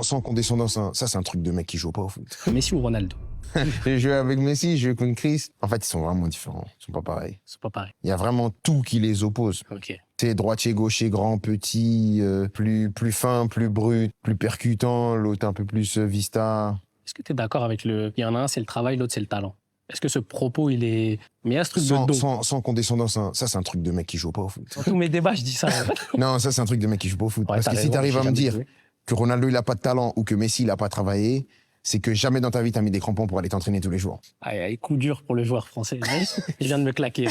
Sans condescendance, hein, ça c'est un truc de mec qui joue pas au foot. Messi ou Ronaldo? J'ai joué avec Messi, j'ai joué avec Chris. En fait, ils sont vraiment différents. Ils sont pas pareils. C'est pas pareil. Il y a vraiment tout qui les oppose. Ok. T'es droitier, gaucher, grand, petit, plus fin, plus brut, plus percutant, l'autre un peu plus vista. Est-ce que tu es d'accord avec le... Il y en a un, c'est le travail, l'autre, c'est le talent. Est-ce que ce propos, il est... Mais il y a ce truc de don. Sans condescendance, hein, ça c'est un truc de mec qui joue pas au foot. Dans tous mes débats, je dis ça. Non, ça c'est un truc de mec qui joue pas au foot. Ouais, Parce que si t'arrives à me dire joué. que Ronaldo il a pas de talent ou que Messi il a pas travaillé, c'est que jamais dans ta vie t'as mis des crampons pour aller t'entraîner tous les jours. Aïe, aïe, coup dur pour le joueur français. Il vient de me claquer.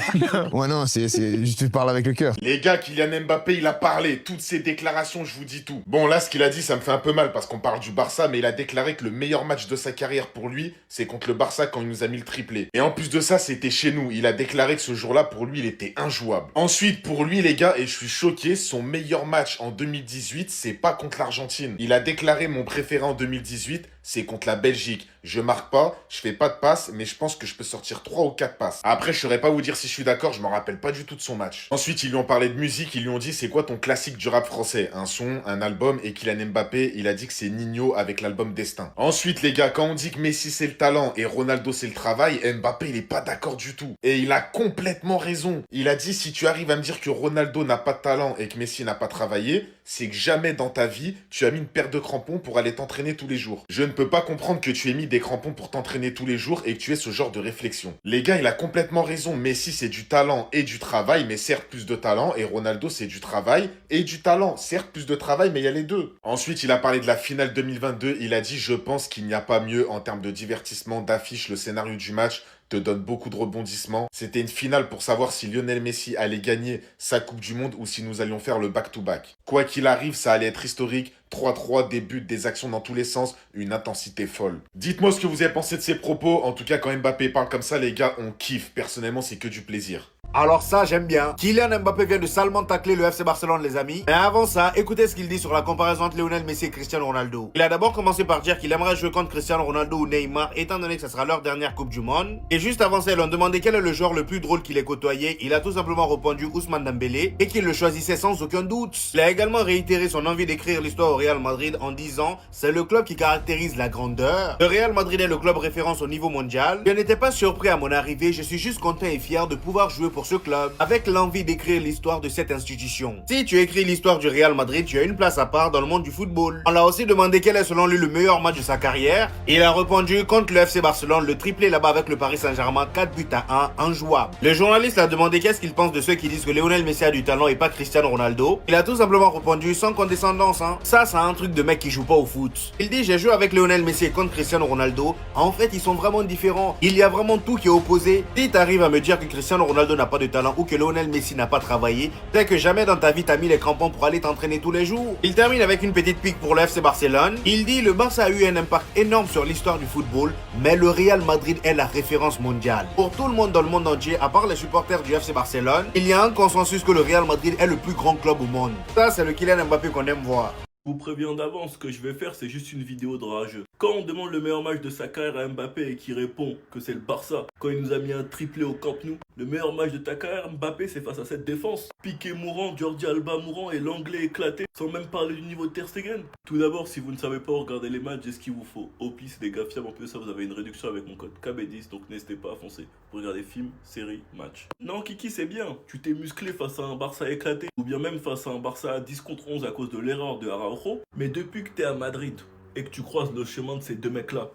Ouais, non, je te parle avec le cœur. Les gars, Kylian Mbappé, il a parlé. Toutes ses déclarations, je vous dis tout. Bon, là, ce qu'il a dit, ça me fait un peu mal parce qu'on parle du Barça, mais il a déclaré que le meilleur match de sa carrière pour lui, c'est contre le Barça quand il nous a mis le triplé. Et en plus de ça, c'était chez nous. Il a déclaré que ce jour-là, pour lui, il était injouable. Ensuite, pour lui, les gars, et je suis choqué, son meilleur match en 2018, c'est pas contre l'Argentine. Il a déclaré mon préféré en 2018, c'est contre la Belgique. Je marque pas, je fais pas de passe, mais je pense que je peux sortir 3 ou 4 passes. Après, je saurais pas vous dire si je suis d'accord, je me rappelle pas du tout de son match. Ensuite, ils lui ont parlé de musique, ils lui ont dit c'est quoi ton classique du rap français? Un son, un album, et Kylian Mbappé, il a dit que c'est Nino avec l'album Destin. Ensuite, les gars, quand on dit que Messi c'est le talent et Ronaldo c'est le travail, Mbappé il est pas d'accord du tout. Et il a complètement raison. Il a dit si tu arrives à me dire que Ronaldo n'a pas de talent et que Messi n'a pas travaillé, c'est que jamais dans ta vie, tu as mis une paire de crampons pour aller t'entraîner tous les jours. Je ne peux pas comprendre que tu aies mis des crampons pour t'entraîner tous les jours et que tu aies ce genre de réflexion. Les gars, il a complètement raison. Messi, c'est du talent et du travail, mais certes plus de talent. Et Ronaldo, c'est du travail et du talent. Certes plus de travail, mais il y a les deux. Ensuite, il a parlé de la finale 2022. Il a dit, je pense qu'il n'y a pas mieux en termes de divertissement, d'affiche, le scénario du match te donne beaucoup de rebondissements. C'était une finale pour savoir si Lionel Messi allait gagner sa Coupe du Monde ou si nous allions faire le back-to-back. Quoi qu'il arrive, ça allait être historique. 3-3, des buts, des actions dans tous les sens, une intensité folle. Dites-moi ce que vous avez pensé de ces propos. En tout cas, quand Mbappé parle comme ça, les gars, on kiffe. Personnellement, c'est que du plaisir. Alors ça, j'aime bien. Kylian Mbappé vient de salement tacler le FC Barcelone, les amis. Mais avant ça, écoutez ce qu'il dit sur la comparaison entre Lionel Messi et Cristiano Ronaldo. Il a d'abord commencé par dire qu'il aimerait jouer contre Cristiano Ronaldo ou Neymar, étant donné que ce sera leur dernière Coupe du Monde. Et juste avant ça, ils lui ont demandé quel est le joueur le plus drôle qu'il ait côtoyé. Il a tout simplement répondu Ousmane Dembélé et qu'il le choisissait sans aucun doute. Il a également réitéré son envie d'écrire l'histoire au Real Madrid en disant « C'est le club qui caractérise la grandeur. Le Real Madrid est le club référence au niveau mondial. Je n'étais pas surpris à mon arrivée, je suis juste content et fier de pouvoir jouer pour ce club avec l'envie d'écrire l'histoire de cette institution. Si tu écris l'histoire du Real Madrid, tu as une place à part dans le monde du football. » On l'a aussi demandé quel est selon lui le meilleur match de sa carrière. Il a répondu contre le FC Barcelone, le triplé là-bas avec le Paris Saint-Germain, 4 buts à 1, injouable. Le journaliste a demandé qu'est-ce qu'il pense de ceux qui disent que Lionel Messi a du talent et pas Cristiano Ronaldo. Il a tout simplement répondu sans condescendance. Ça, c'est un truc de mec qui joue pas au foot. Il dit j'ai joué avec Lionel Messi contre Cristiano Ronaldo. En fait, ils sont vraiment différents. Il y a vraiment tout qui est opposé. Si t'arrives à me dire que Cristiano Ronaldo n'a pas de talent ou que Lionel Messi n'a pas travaillé, c'est que jamais dans ta vie t'as mis les crampons pour aller t'entraîner tous les jours. Il termine avec une petite pique pour le FC Barcelone. Il dit le Barça a eu un impact énorme sur l'histoire du football, mais le Real Madrid est la référence mondiale. Pour tout le monde dans le monde entier, à part les supporters du FC Barcelone, il y a un consensus que le Real Madrid est le plus grand club au monde. Ça, c'est le Kylian Mbappé qu'on aime voir. Je vous préviens d'avance, ce que je vais faire, c'est juste une vidéo de rageux. Quand on demande le meilleur match de sa carrière à Mbappé et qu'il répond que c'est le Barça, quand il nous a mis un triplé au Camp Nou, le meilleur match de ta carrière, Mbappé, c'est face à cette défense. Piqué mourant, Jordi Alba mourant et l'anglais éclaté, sans même parler du niveau de Ter Stegen. Tout d'abord, si vous ne savez pas regarder les matchs, j'ai ce qu'il vous faut. Opi, c'est des gars fiables, en plus de ça, vous avez une réduction avec mon code KB10, donc n'hésitez pas à foncer pour regarder films, séries, matchs. Non, Kiki, c'est bien. Tu t'es musclé face à un Barça éclaté, ou bien même face à un Barça à 10 contre 11 à cause de l'erreur de Araujo. Mais depuis que t'es à Madrid et que tu croises le chemin de ces deux mecs-là,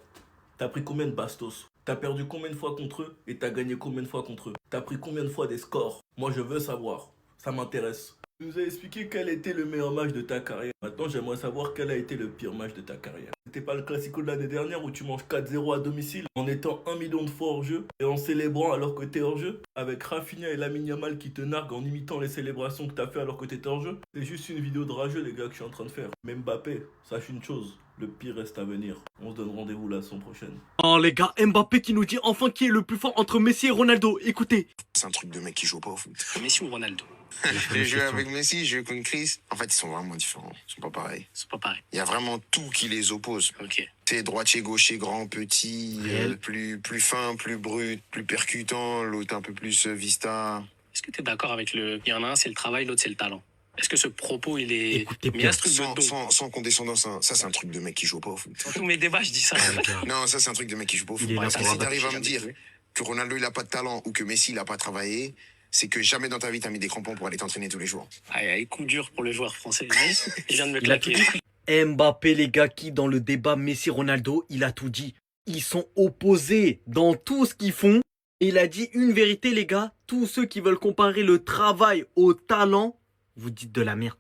t'as pris combien de bastos? T'as perdu combien de fois contre eux et t'as gagné combien de fois contre eux? T'as pris combien de fois des scores? Moi, je veux savoir. Ça m'intéresse. Tu nous as expliqué quel était le meilleur match de ta carrière. Maintenant, j'aimerais savoir quel a été le pire match de ta carrière. C'était pas le classico de l'année dernière où tu manges 4-0 à domicile en étant 1 million de fois hors jeu et en célébrant alors que t'es hors jeu, avec Rafinha et Lamine Yamal qui te narguent en imitant les célébrations que t'as fait alors que t'étais hors jeu. C'est juste une vidéo de rageux, les gars, que je suis en train de faire. Mais Mbappé, sache une chose, le pire reste à venir. On se donne rendez-vous la semaine prochaine. Oh les gars, Mbappé qui nous dit enfin qui est le plus fort entre Messi et Ronaldo. Écoutez. C'est un truc de mec qui joue pas au foot. Messi ou Ronaldo? J'ai joué avec Messi, j'ai joué avec Chris. En fait, ils sont vraiment différents. Ils sont pas pareils. C'est pas pareil. Il y a vraiment tout qui les oppose. Ok. T'es droitier, gaucher, grand, petit, plus fin, plus brut, plus percutant, l'autre un peu plus vista. Est-ce que tu es d'accord avec le... Il y en a un, c'est le travail, l'autre, c'est le talent. Est-ce que ce propos, il est... Écoutez Mais il y a bien. ce truc de dos. Sans condescendance, hein. Ça c'est un truc de mec qui joue pas au foot. Dans tous mes débats, je dis ça. Non, ça c'est un truc de mec qui joue pas au foot. Il est là Parce que pour si abattre. t'arrives à me dire que Ronaldo il a pas de talent ou que Messi il a pas travaillé, c'est que jamais dans ta vie t'as mis des crampons pour aller t'entraîner tous les jours. Aïe, aïe, coup dur pour le joueur français. Il vient de me Il a tout claquer. dit. Mbappé, les gars, qui dans le débat Messi-Ronaldo, il a tout dit. Ils sont opposés dans tout ce qu'ils font. Et il a dit une vérité, les gars. Tous ceux qui veulent comparer le travail au talent, vous dites de la merde.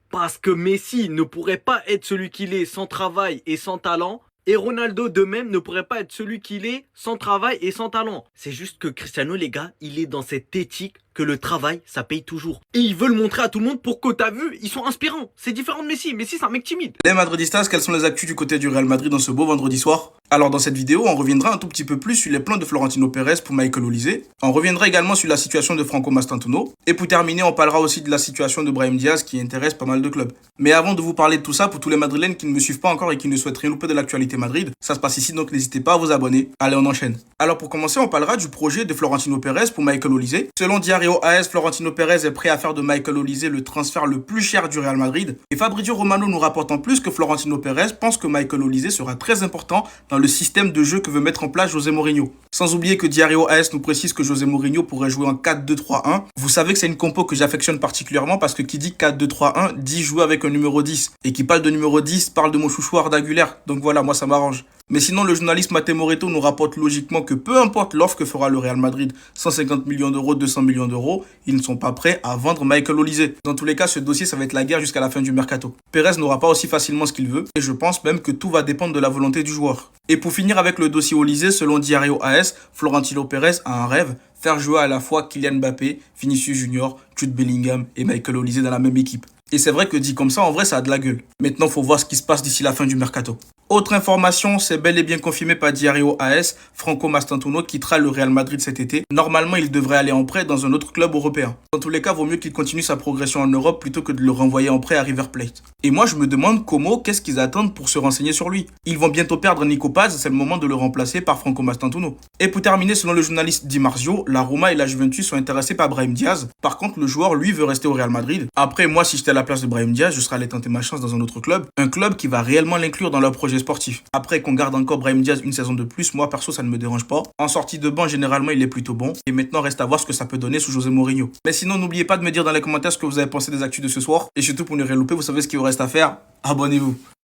Parce que Messi ne pourrait pas être celui qu'il est sans travail et sans talent. Et Ronaldo de même ne pourrait pas être celui qu'il est sans travail et sans talent. C'est juste que Cristiano, les gars, il est dans cette éthique que le travail, ça paye toujours. Et ils veulent montrer à tout le monde pour que t'as vu, ils sont inspirants. C'est différent de Messi. Messi, c'est un mec timide. Les Madridistas, quelles sont les actus du côté du Real Madrid dans ce beau vendredi soir? Alors dans cette vidéo, on reviendra un tout petit peu plus sur les plans de Florentino Pérez pour Michael Olise. On reviendra également sur la situation de Franco Mastantuono. Et pour terminer, on parlera aussi de la situation de Brahim Diaz qui intéresse pas mal de clubs. Mais avant de vous parler de tout ça, pour tous les Madrilènes qui ne me suivent pas encore et qui ne souhaitent rien louper de l'actualité Madrid, ça se passe ici, donc n'hésitez pas à vous abonner. Allez, on enchaîne. Alors pour commencer, on parlera du projet de Florentino Pérez pour Michael Olise. Selon Diario AS, Florentino Pérez est prêt à faire de Michael Olise le transfert le plus cher du Real Madrid. Et Fabrizio Romano nous rapporte en plus que Florentino Pérez pense que Michael Olise sera très important dans le système de jeu que veut mettre en place José Mourinho. Sans oublier que Diario AS nous précise que José Mourinho pourrait jouer en 4-2-3-1. Vous savez que c'est une compo que j'affectionne particulièrement parce que qui dit 4-2-3-1 dit jouer avec un numéro 10. Et qui parle de numéro 10 parle de mon chouchou Arda Güler. Donc voilà, moi ça m'arrange. Mais sinon, le journaliste Matteo Moretto nous rapporte logiquement que peu importe l'offre que fera le Real Madrid, 150 millions d'euros, 200 millions d'euros, ils ne sont pas prêts à vendre Michael Olise. Dans tous les cas, ce dossier, ça va être la guerre jusqu'à la fin du mercato. Pérez n'aura pas aussi facilement ce qu'il veut, et je pense même que tout va dépendre de la volonté du joueur. Et pour finir avec le dossier Olise, selon Diario AS, Florentino Pérez a un rêve, faire jouer à la fois Kylian Mbappé, Vinicius Junior, Jude Bellingham et Michael Olise dans la même équipe. Et c'est vrai que dit comme ça, en vrai, ça a de la gueule. Maintenant, faut voir ce qui se passe d'ici la fin du mercato. Autre information, c'est bel et bien confirmé par Diario AS, Franco Mastantuono quittera le Real Madrid cet été. Normalement, il devrait aller en prêt dans un autre club européen. Dans tous les cas, vaut mieux qu'il continue sa progression en Europe plutôt que de le renvoyer en prêt à River Plate. Et moi, je me demande qu'est-ce qu'ils attendent pour se renseigner sur lui. Ils vont bientôt perdre Nico Paz, c'est le moment de le remplacer par Franco Mastantuono. Et pour terminer, selon le journaliste Di Marzio, la Roma et la Juventus sont intéressés par Brahim Diaz. Par contre, le joueur, lui, veut rester au Real Madrid. Après, moi, si j'étais à la place de Brahim Diaz, je serais allé tenter ma chance dans un autre club. Un club qui va réellement l'inclure dans leur projet sportif. Après qu'on garde encore Brahim Diaz une saison de plus, moi perso ça ne me dérange pas. En sortie de banc, généralement il est plutôt bon. Et maintenant reste à voir ce que ça peut donner sous José Mourinho. Mais sinon n'oubliez pas de me dire dans les commentaires ce que vous avez pensé des actus de ce soir. Et surtout pour ne rien louper, vous savez ce qu'il vous reste à faire. Abonnez-vous.